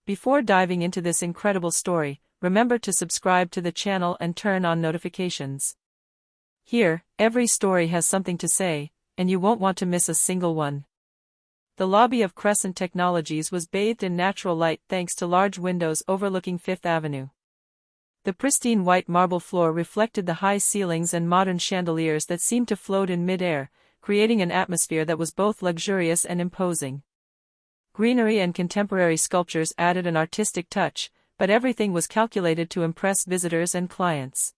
Before diving into this incredible story, remember to subscribe to the channel and turn on notifications. Here, every story has something to say, and you won't want to miss a single one. The lobby of Crescent Technologies was bathed in natural light thanks to large windows overlooking Fifth Avenue. The pristine white marble floor reflected the high ceilings and modern chandeliers that seemed to float in mid-air, creating an atmosphere that was both luxurious and imposing. Greenery and contemporary sculptures added an artistic touch, but everything was calculated to impress visitors and clients.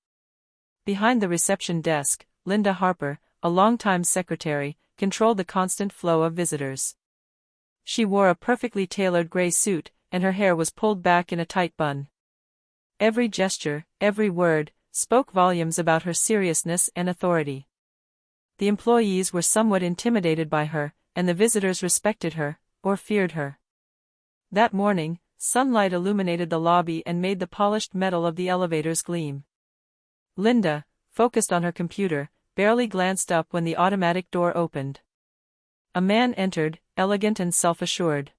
Behind the reception desk, Linda Harper, a longtime secretary, controlled the constant flow of visitors. She wore a perfectly tailored gray suit, and her hair was pulled back in a tight bun. Every gesture, every word, spoke volumes about her seriousness and authority. The employees were somewhat intimidated by her, and the visitors respected her, or feared her. That morning, sunlight illuminated the lobby and made the polished metal of the elevators gleam. Linda, focused on her computer, barely glanced up when the automatic door opened. A man entered, elegant and self-assured.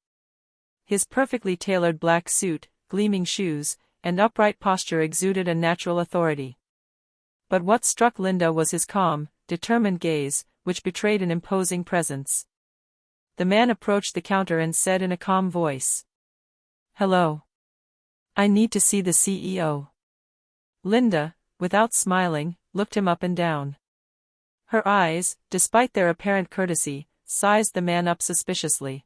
His perfectly tailored black suit, gleaming shoes, and upright posture exuded a natural authority. But what struck Linda was his calm, determined gaze, which betrayed an imposing presence. The man approached the counter and said in a calm voice, "Hello. I need to see the CEO." Linda, without smiling, looked him up and down. Her eyes, despite their apparent courtesy, sized the man up suspiciously.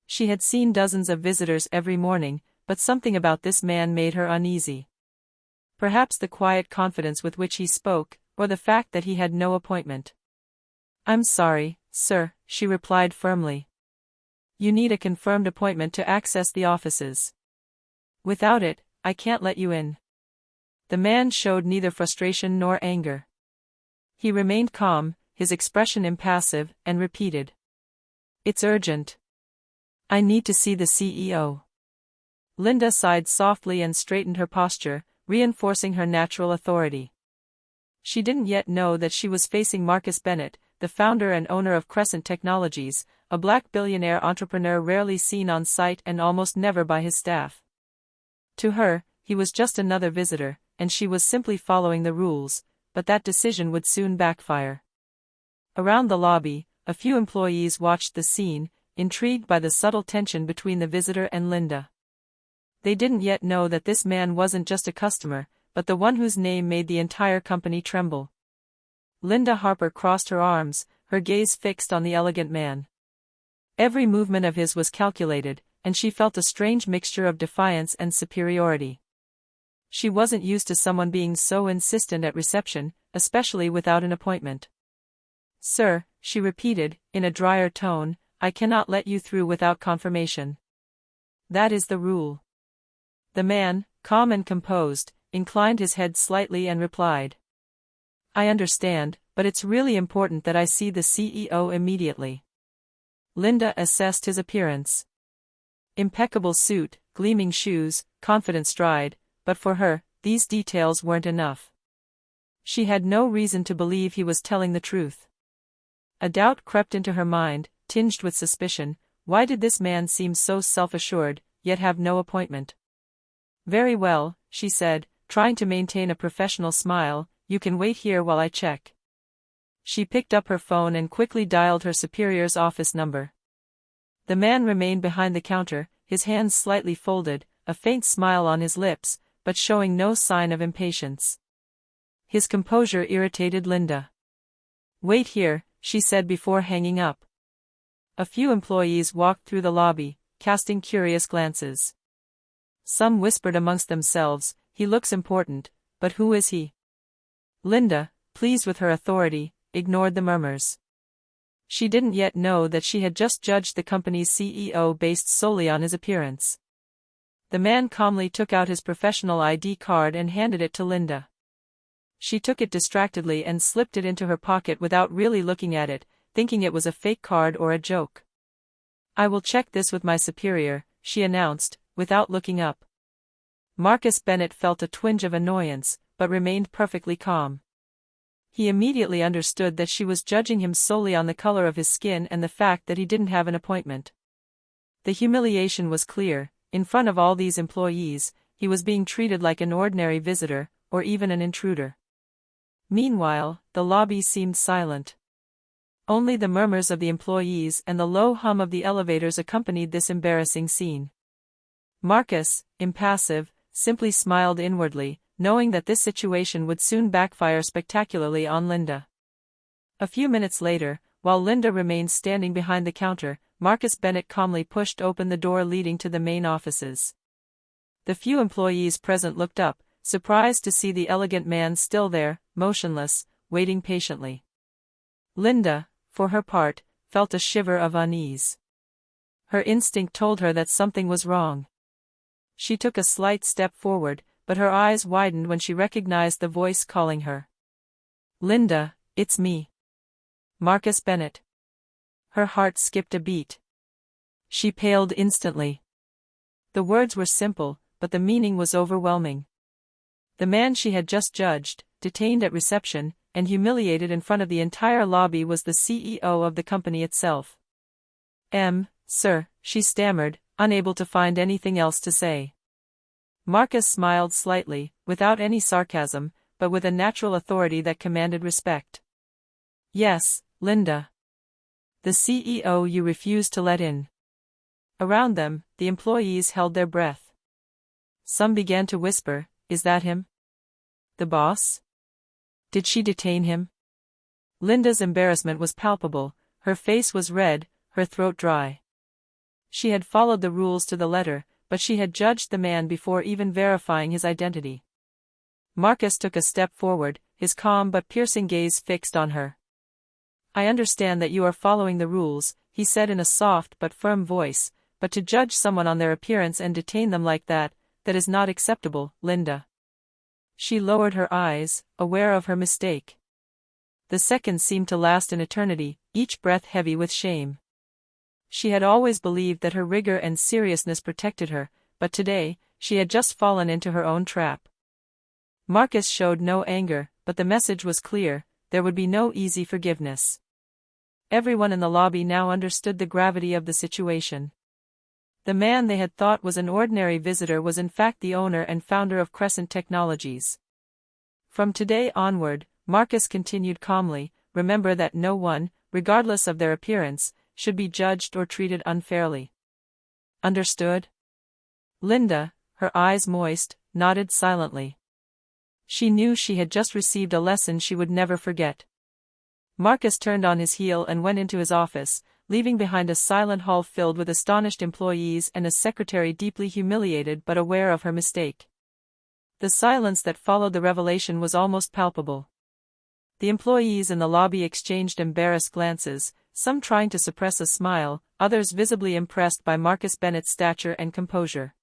She had seen dozens of visitors every morning, but something about this man made her uneasy. Perhaps the quiet confidence with which he spoke, or the fact that he had no appointment. "I'm sorry, sir," she replied firmly. "You need a confirmed appointment to access the offices. Without it, I can't let you in." The man showed neither frustration nor anger. He remained calm, his expression impassive, and repeated, "It's urgent. I need to see the CEO." Linda sighed softly and straightened her posture, reinforcing her natural authority. She didn't yet know that she was facing Marcus Bennett, the founder and owner of Crescent Technologies, a black billionaire entrepreneur rarely seen on site and almost never by his staff. To her, he was just another visitor, and she was simply following the rules, but that decision would soon backfire. Around the lobby, a few employees watched the scene, intrigued by the subtle tension between the visitor and Linda. They didn't yet know that this man wasn't just a customer, but the one whose name made the entire company tremble. Linda Harper crossed her arms, her gaze fixed on the elegant man. Every movement of his was calculated, and she felt a strange mixture of defiance and superiority. She wasn't used to someone being so insistent at reception, especially without an appointment. "Sir," she repeated, in a drier tone, "I cannot let you through without confirmation. That is the rule." The man, calm and composed, inclined his head slightly and replied, "I understand, but it's really important that I see the CEO immediately." Linda assessed his appearance. Impeccable suit, gleaming shoes, confident stride, but for her, these details weren't enough. She had no reason to believe he was telling the truth. A doubt crept into her mind, tinged with suspicion. Why did this man seem so self-assured, yet have no appointment? "Very well," she said, trying to maintain a professional smile, "you can wait here while I check." She picked up her phone and quickly dialed her superior's office number. The man remained behind the counter, his hands slightly folded, a faint smile on his lips, but showing no sign of impatience. His composure irritated Linda. "Wait here," she said before hanging up. A few employees walked through the lobby, casting curious glances. Some whispered amongst themselves, "He looks important, but who is he?" Linda, pleased with her authority, ignored the murmurs. She didn't yet know that she had just judged the company's CEO based solely on his appearance. The man calmly took out his professional ID card and handed it to Linda. She took it distractedly and slipped it into her pocket without really looking at it, thinking it was a fake card or a joke. "I will check this with my superior," she announced, without looking up. Marcus Bennett felt a twinge of annoyance, but remained perfectly calm. He immediately understood that she was judging him solely on the color of his skin and the fact that he didn't have an appointment. The humiliation was clear, in front of all these employees, he was being treated like an ordinary visitor, or even an intruder. Meanwhile, the lobby seemed silent. Only the murmurs of the employees and the low hum of the elevators accompanied this embarrassing scene. Marcus, impassive, simply smiled inwardly, knowing that this situation would soon backfire spectacularly on Linda. A few minutes later, while Linda remained standing behind the counter, Marcus Bennett calmly pushed open the door leading to the main offices. The few employees present looked up, surprised to see the elegant man still there, motionless, waiting patiently. Linda, for her part, felt a shiver of unease. Her instinct told her that something was wrong. She took a slight step forward, but her eyes widened when she recognized the voice calling her. "Linda, it's me. Marcus Bennett." Her heart skipped a beat. She paled instantly. The words were simple, but the meaning was overwhelming. The man she had just judged, detained at reception, and humiliated in front of the entire lobby was the CEO of the company itself. Sir," she stammered, unable to find anything else to say. Marcus smiled slightly, without any sarcasm, but with a natural authority that commanded respect. "Yes, Linda. The CEO you refused to let in." Around them, the employees held their breath. Some began to whisper, "Is that him? The boss? Did she detain him?" Linda's embarrassment was palpable, her face was red, her throat dry. She had followed the rules to the letter, but she had judged the man before even verifying his identity. Marcus took a step forward, his calm but piercing gaze fixed on her. "I understand that you are following the rules," he said in a soft but firm voice, "but to judge someone on their appearance and detain them like that is not acceptable, Linda." She lowered her eyes, aware of her mistake. The seconds seemed to last an eternity, each breath heavy with shame. She had always believed that her rigor and seriousness protected her, but today, she had just fallen into her own trap. Marcus showed no anger, but the message was clear: there would be no easy forgiveness. Everyone in the lobby now understood the gravity of the situation. The man they had thought was an ordinary visitor was in fact the owner and founder of Crescent Technologies. From today onward, Marcus continued calmly, remember that no one, regardless of their appearance, should be judged or treated unfairly. Understood? Linda, her eyes moist, nodded silently. She knew she had just received a lesson she would never forget. Marcus turned on his heel and went into his office, leaving behind a silent hall filled with astonished employees and a secretary deeply humiliated but aware of her mistake. The silence that followed the revelation was almost palpable. The employees in the lobby exchanged embarrassed glances, some trying to suppress a smile, others visibly impressed by Marcus Bennett's stature and composure.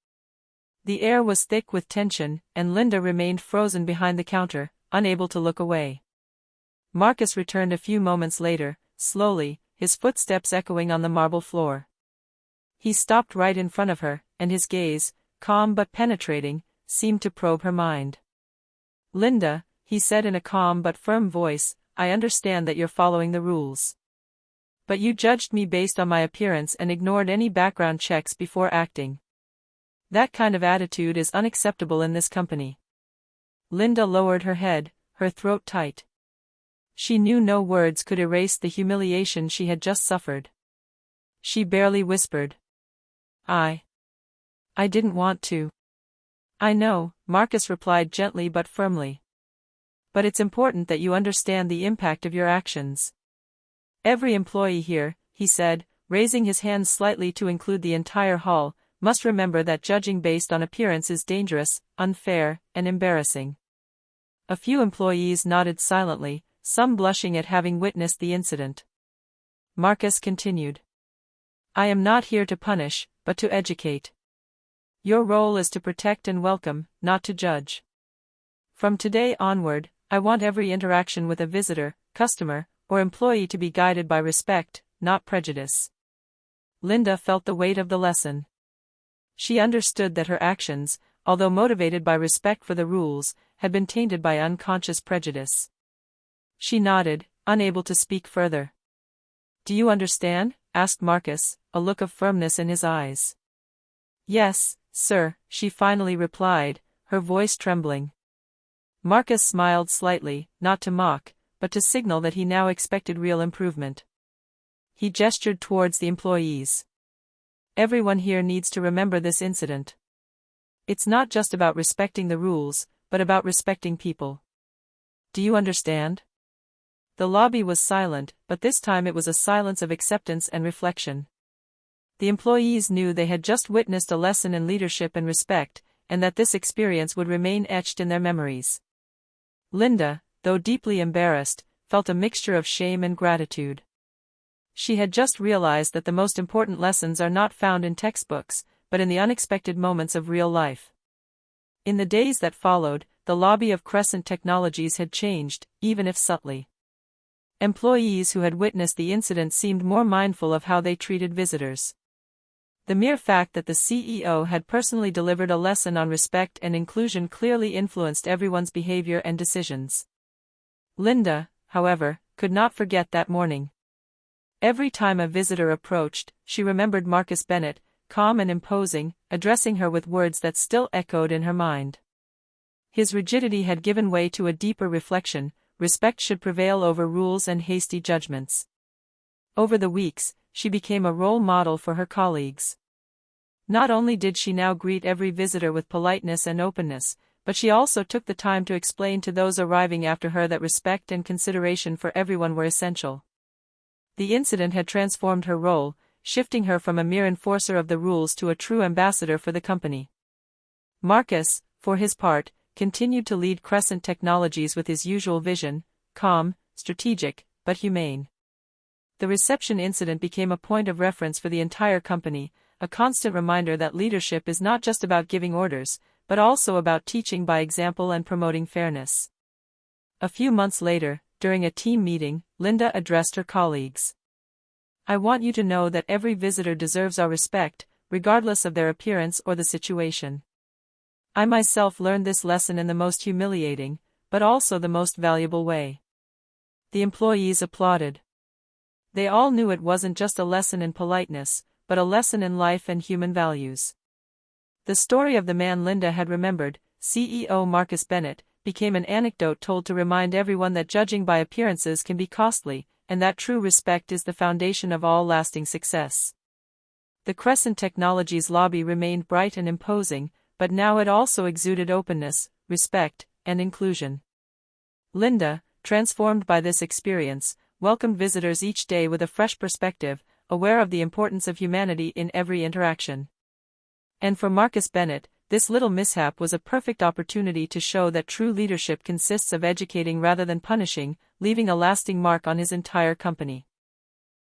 The air was thick with tension, and Linda remained frozen behind the counter, unable to look away. Marcus returned a few moments later, slowly, his footsteps echoing on the marble floor. He stopped right in front of her, and his gaze, calm but penetrating, seemed to probe her mind. "Linda," he said in a calm but firm voice, "I understand that you're following the rules. But you judged me based on my appearance and ignored any background checks before acting. That kind of attitude is unacceptable in this company." Linda lowered her head, her throat tight. She knew no words could erase the humiliation she had just suffered. She barely whispered, I didn't want to." "I know," Marcus replied gently but firmly. "But it's important that you understand the impact of your actions. Every employee here," he said, raising his hand slightly to include the entire hall, "must remember that judging based on appearance is dangerous, unfair, and embarrassing." A few employees nodded silently, some blushing at having witnessed the incident. Marcus continued, "I am not here to punish, but to educate. Your role is to protect and welcome, not to judge. From today onward, I want every interaction with a visitor, customer, or employee to be guided by respect, not prejudice." Linda felt the weight of the lesson. She understood that her actions, although motivated by respect for the rules, had been tainted by unconscious prejudice. She nodded, unable to speak further. "Do you understand?" asked Marcus, a look of firmness in his eyes. Yes, sir, she finally replied, her voice trembling. Marcus smiled slightly, not to mock, but to signal that he now expected real improvement. He gestured towards the employees. Everyone here needs to remember this incident. It's not just about respecting the rules, but about respecting people. Do you understand? The lobby was silent, but this time it was a silence of acceptance and reflection. The employees knew they had just witnessed a lesson in leadership and respect, and that this experience would remain etched in their memories. Linda, though deeply embarrassed, felt a mixture of shame and gratitude. She had just realized that the most important lessons are not found in textbooks, but in the unexpected moments of real life. In the days that followed, the lobby of Crescent Technologies had changed, even if subtly. Employees who had witnessed the incident seemed more mindful of how they treated visitors. The mere fact that the CEO had personally delivered a lesson on respect and inclusion clearly influenced everyone's behavior and decisions. Linda, however, could not forget that morning. Every time a visitor approached, she remembered Marcus Bennett, calm and imposing, addressing her with words that still echoed in her mind. His rigidity had given way to a deeper reflection: respect should prevail over rules and hasty judgments. Over the weeks, she became a role model for her colleagues. Not only did she now greet every visitor with politeness and openness, but she also took the time to explain to those arriving after her that respect and consideration for everyone were essential. The incident had transformed her role, shifting her from a mere enforcer of the rules to a true ambassador for the company. Marcus, for his part, continued to lead Crescent Technologies with his usual vision: calm, strategic, but humane. The reception incident became a point of reference for the entire company, a constant reminder that leadership is not just about giving orders, but also about teaching by example and promoting fairness. A few months later, during a team meeting, Linda addressed her colleagues. "I want you to know that every visitor deserves our respect, regardless of their appearance or the situation. I myself learned this lesson in the most humiliating, but also the most valuable way." The employees applauded. They all knew it wasn't just a lesson in politeness, but a lesson in life and human values. The story of the man Linda had remembered, CEO Marcus Bennett, became an anecdote told to remind everyone that judging by appearances can be costly, and that true respect is the foundation of all lasting success. The Crescent Technologies lobby remained bright and imposing, but now it also exuded openness, respect, and inclusion. Linda, transformed by this experience, welcomed visitors each day with a fresh perspective, aware of the importance of humanity in every interaction. And for Marcus Bennett, this little mishap was a perfect opportunity to show that true leadership consists of educating rather than punishing, leaving a lasting mark on his entire company.